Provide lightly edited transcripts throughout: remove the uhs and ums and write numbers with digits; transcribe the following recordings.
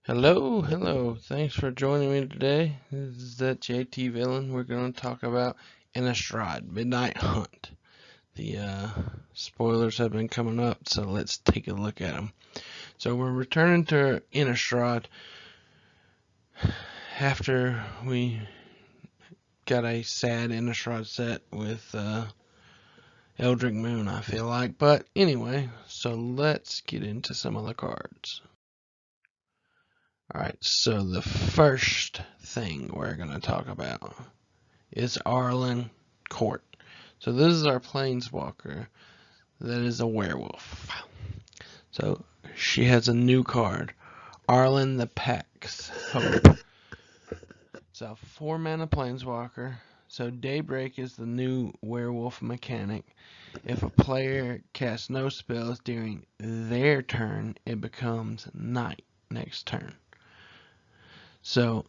Hello. Thanks for joining me today. This is that JT Villain. We're going to talk about Innistrad, Midnight Hunt. The spoilers have been coming up, so let's take a look at them. So we're returning to Innistrad after we got a sad Innistrad set with Eldritch Moon, I feel like. But anyway, so let's get into some of the cards. Alright, so the first thing we're going to talk about is Arlen Court. So this is our planeswalker that is a werewolf. So she has a new card, Arlen the Pack's Hope. It's a 4-mana planeswalker. So Daybreak is the new werewolf mechanic. If a player casts no spells during their turn, it becomes night next turn. So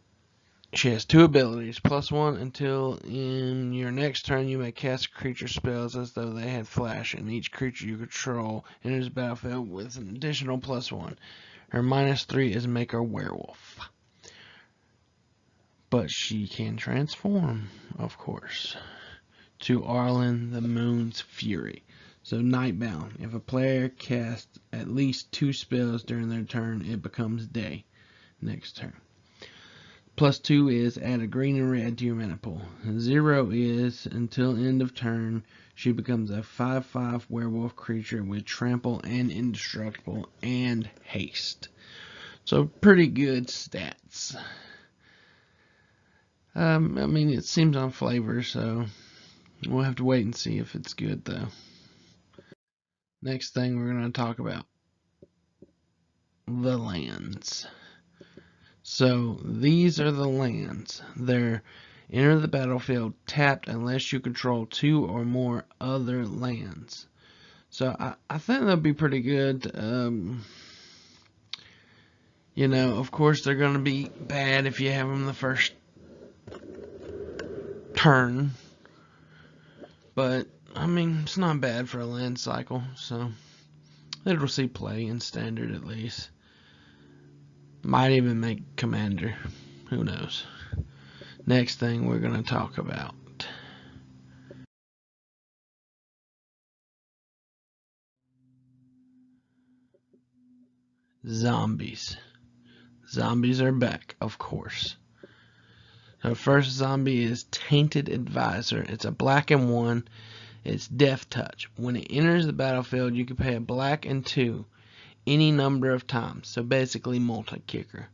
she has 2 abilities, +1 until in your next turn you may cast creature spells as though they had flash, and each creature you control enters the battlefield with an additional +1. Her -3 is make her werewolf. But she can transform, of course, to Arlen the Moon's Fury. So Nightbound. If a player casts at least 2 spells during their turn, it becomes day next turn. +2 is add a green and red to your mana pool. 0 is until end of turn, she becomes a 5/5 werewolf creature with trample and indestructible and haste. So pretty good stats. I mean, it seems on flavor, so we'll have to wait and see if it's good though. Next thing we're going to talk about, the lands. So these are the lands. They're enter the battlefield tapped unless you control 2 or more other lands. So I think that'd be pretty good. You know, of course they're going to be bad if you have them the first turn. But, I mean, it's not bad for a land cycle. So it'll see play in standard at least. Might even make commander. Who knows? Next thing we're going to talk about, zombies. Zombies are back, of course. The first zombie is Tainted Advisor. It's a black and 1. It's Death Touch. When it enters the battlefield, you can pay a black and 2 any number of times. So basically multi-kicker.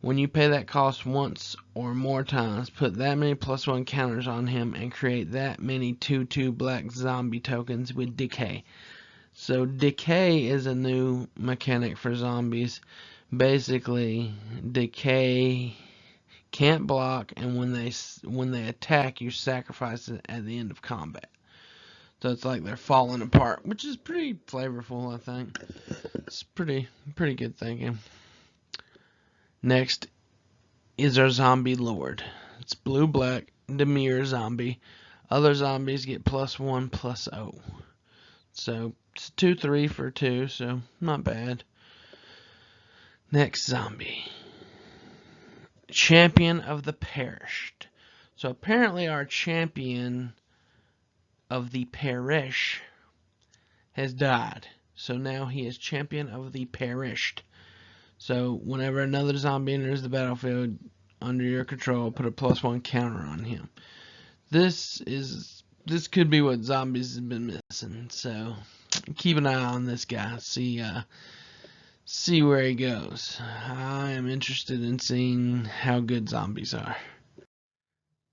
When you pay that cost once or more times, put that many +1 counters on him and create that many 2/2 black zombie tokens with Decay. So Decay is a new mechanic for zombies. Basically, Decay can't block, and when they attack, you sacrifice it at the end of combat. So it's like they're falling apart, which is pretty flavorful, I think. It's pretty good thinking. Next is our zombie lord. It's blue-black, Demir zombie. Other zombies get +1/+0. So it's 2/3 for 2, so not bad. Next zombie, Champion of the Perished. So apparently our champion of the Perish has died. So now he is Champion of the Perished. So whenever another zombie enters the battlefield under your control, put a +1 counter on him. This could be what zombies have been missing. So keep an eye on this guy. See where he goes. I am interested in seeing how good zombies are.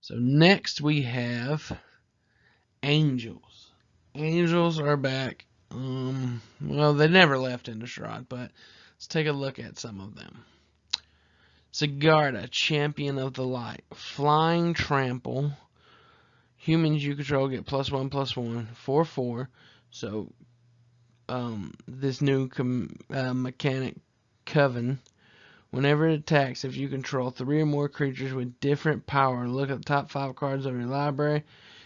So next we have Angels. Angels are back. Well, they never left Innistrad, but let's take a look at some of them. Sigarda, Champion of the Light. Flying Trample. Humans you control get +1/+1, 4/4. So this new mechanic, Coven. Whenever it attacks, if you control 3 or more creatures with different power, look at the top 5 cards of your library.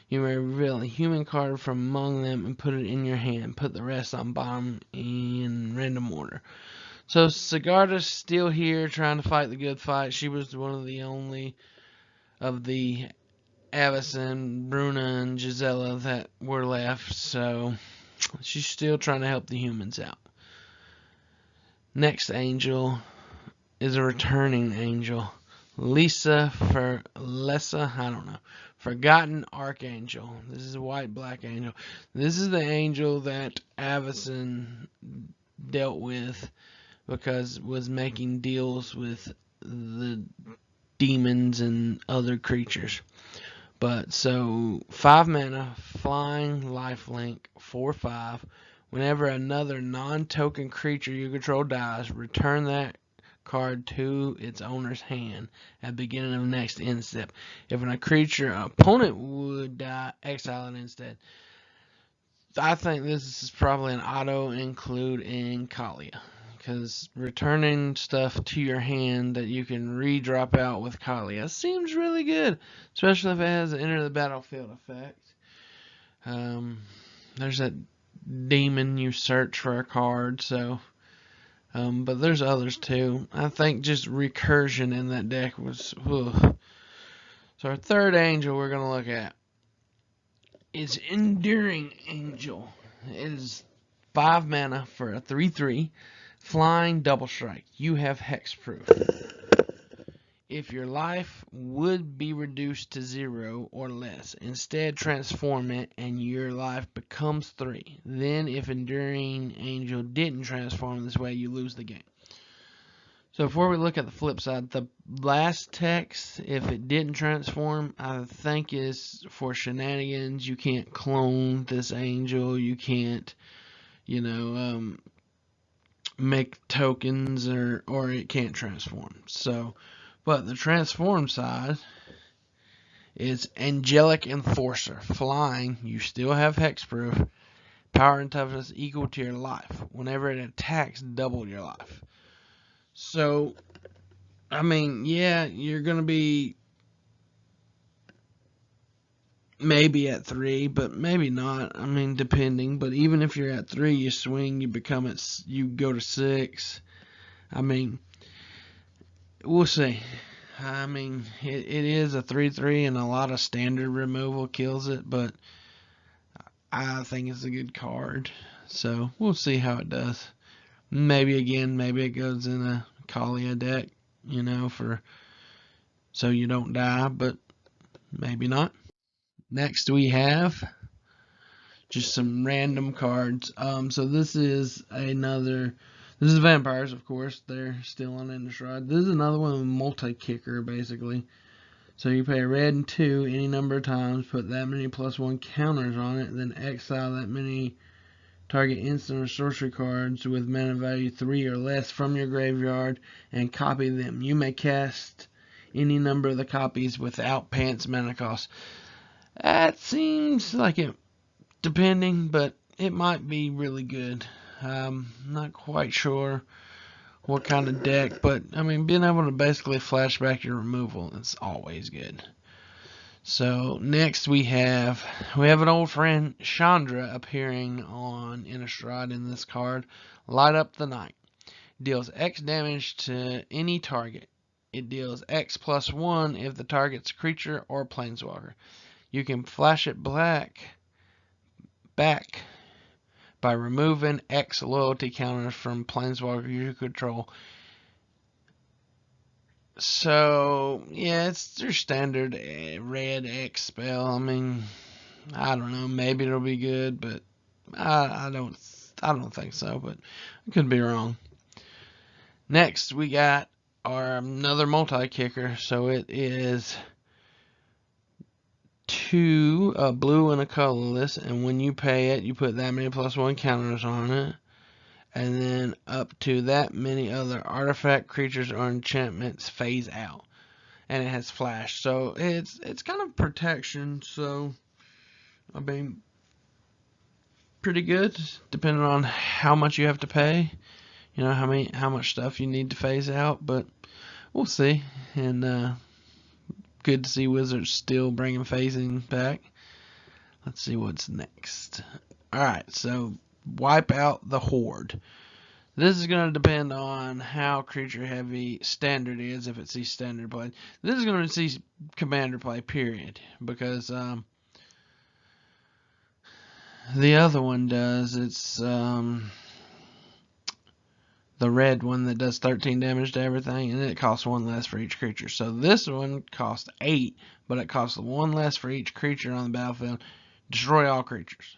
You may reveal a human card from among them and put it in your hand. Put the rest on bottom in random order. So Sigarda's still here trying to fight the good fight. She was one of the only of the Avacyn, Bruna, and Gisela that were left. So she's still trying to help the humans out. Next angel is a returning angel. Lessa, I don't know. Forgotten Archangel. This is a white-black angel. This is the angel that Avacyn dealt with because it was making deals with the demons and other creatures. But so 5 mana, flying, lifelink, 4/5. Whenever another non-token creature you control dies, return that card to its owner's hand at the beginning of next end step. If a creature opponent would die, exile it instead. I think this is probably an auto include in Kalia, because returning stuff to your hand that you can re-drop out with Kalia seems really good, especially if it has an enter the battlefield effect. There's that demon you search for a card, so but there's others too. I think just recursion in that deck was ugh. So our third angel we're going to look at is Enduring Angel. It is 5 mana for a 3/3 flying double strike. You have hexproof. If your life would be reduced to 0 or less, instead transform it and your life becomes 3. Then if Enduring Angel didn't transform this way, you lose the game. So before we look at the flip side, the last text, if it didn't transform, I think is for shenanigans. You can't clone this angel. You can't, make tokens or it can't transform. So, but the transform side is Angelic Enforcer. Flying, you still have hexproof. Power and toughness equal to your life. Whenever it attacks, double your life. So, I mean, yeah, you're going to be maybe at 3, but maybe not. I mean, depending. But even if you're at 3, you swing, you go to 6. I mean, we'll see. I mean, it is a 3/3, and a lot of standard removal kills it, but I think it's a good card. So we'll see how it does. Maybe it goes in a Kalia deck, so you don't die, but maybe not. Next we have just some random cards. So this is vampires, of course. They're still on Innistrad. This is another one with multi-kicker, basically. So you pay red and 2 any number of times, put that many +1 counters on it, then exile that many target instant or sorcery cards with mana value 3 or less from your graveyard and copy them. You may cast any number of the copies without paying its mana cost. That seems like it, depending, but it might be really good. Not quite sure what kind of deck, but I mean, being able to basically flashback your removal is always good. So next we have an old friend, Chandra, appearing on Innistrad in this card. Light Up the Night. Deals X damage to any target. It deals X +1 if the target's creature or planeswalker. You can flash it back by removing X loyalty counters from planeswalker you control. So, yeah, it's your standard red X spell. I mean, I don't know. Maybe it'll be good, but I don't think so. But I could be wrong. Next, we got another multi-kicker. So it is 2 blue and a colorless, and when you pay it, you put that many +1 counters on it, and then up to that many other artifact, creatures, or enchantments phase out. And it has flash, so it's kind of protection. So I mean, pretty good, depending on how much you have to pay. How much stuff you need to phase out, but we'll see. And good to see Wizards still bringing phasing back. Let's see what's next. Alright, so Wipe Out the Horde. This is going to depend on how creature heavy standard is, if it sees standard play. This is going to see commander play, period. Because the other one does, it's the red one that does 13 damage to everything, and it costs 1 less for each creature. So this one costs 8, but it costs 1 less for each creature on the battlefield. Destroy all creatures.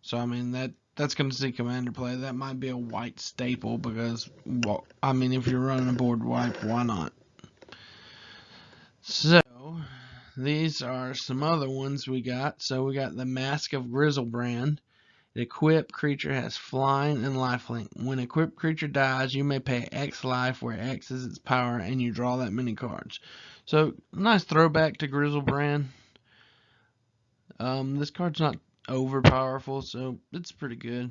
So I mean that's going to see commander play. That might be a white staple because, well, I mean, if you're running a board wipe, why not? So these are some other ones we got. So we got the Mask of Grizzlebrand. The equipped creature has flying and lifelink. When an equipped creature dies, you may pay X life, where X is its power, and you draw that many cards. So nice throwback to Grizzlebrand. This card's not over powerful, so it's pretty good.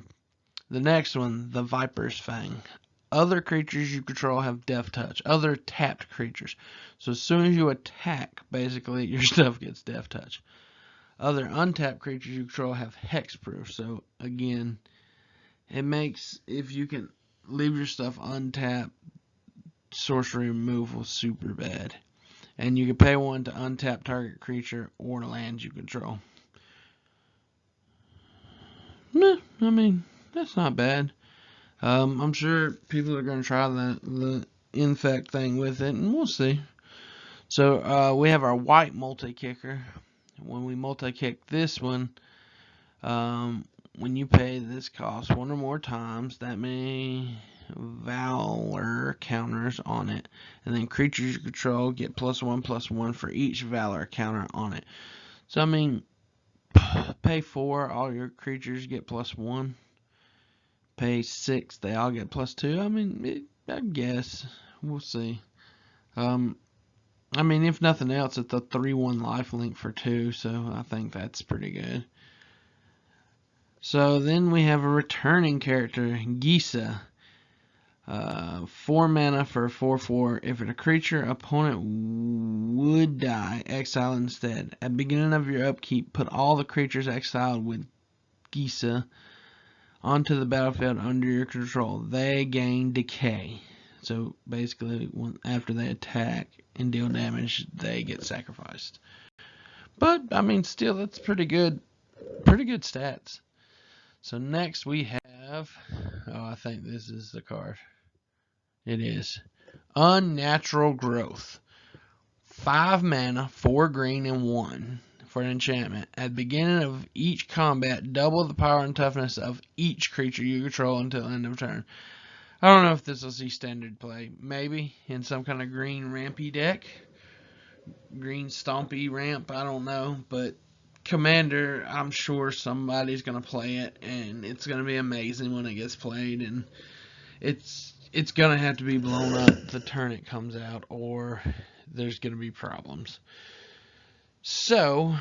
The next one, the Viper's Fang. Other creatures you control have Death Touch. Other tapped creatures. So as soon as you attack, basically, your stuff gets Death Touch. Other untapped creatures you control have Hexproof. So again, it makes, if you can leave your stuff untapped, sorcery removal super bad. And you can pay 1 to untap target creature or land you control. I mean, that's not bad. I'm sure people are going to try the infect thing with it, and we'll see. So we have our white multi-kicker. When we multi-kick this one, when you pay this cost 1 or more times, that many Valor counters on it. And then creatures you control get +1/+1 for each Valor counter on it. So, I mean, pay 4, all your creatures get +1. Pay 6, they all get +2. I mean, I guess. We'll see. I mean, if nothing else, it's a 3/1 lifelink for 2, so I think that's pretty good. So then we have a returning character, Gisa. 4 mana for a 4/4. If a creature opponent would die, exile instead. At the beginning of your upkeep, put all the creatures exiled with Gisa onto the battlefield under your control. They gain decay. So basically, after they attack and deal damage, they get sacrificed. But I mean, still, that's pretty good stats. So next we have, I think this is the card. It is Unnatural Growth. 5 mana, 4 green, and 1 for an enchantment. At the beginning of each combat, double the power and toughness of each creature you control until end of turn. I don't know if this will see standard play. Maybe in some kind of green rampy deck. Green stompy ramp, I don't know. But Commander, I'm sure somebody's going to play it, and it's going to be amazing when it gets played. And it's going to have to be blown up the turn it comes out, or there's going to be problems. So,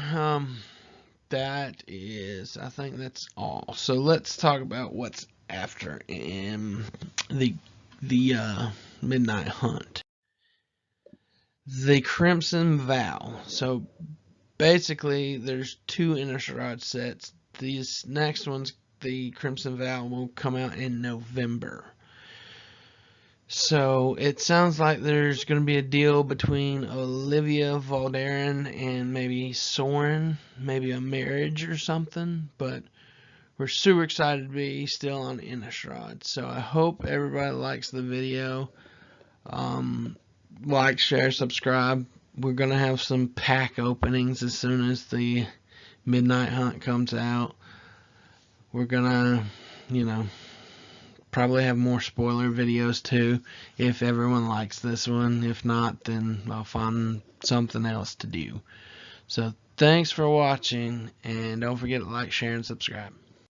that is, I think that's all. So let's talk about what's after in the Midnight Hunt. The Crimson Vow. So basically, there's 2 Innistrad sets. These next ones, the Crimson Vow, will come out in November. So it sounds like there's going to be a deal between Olivia Valderin and maybe Soren, maybe a marriage or something. But we're super excited to be still on Innistrad. So I hope everybody likes the video. Like, share, subscribe. We're going to have some pack openings as soon as the Midnight Hunt comes out. We're going to, probably have more spoiler videos too, if everyone likes this one. If not, then I'll find something else to do. So thanks for watching, and don't forget to like, share, and subscribe.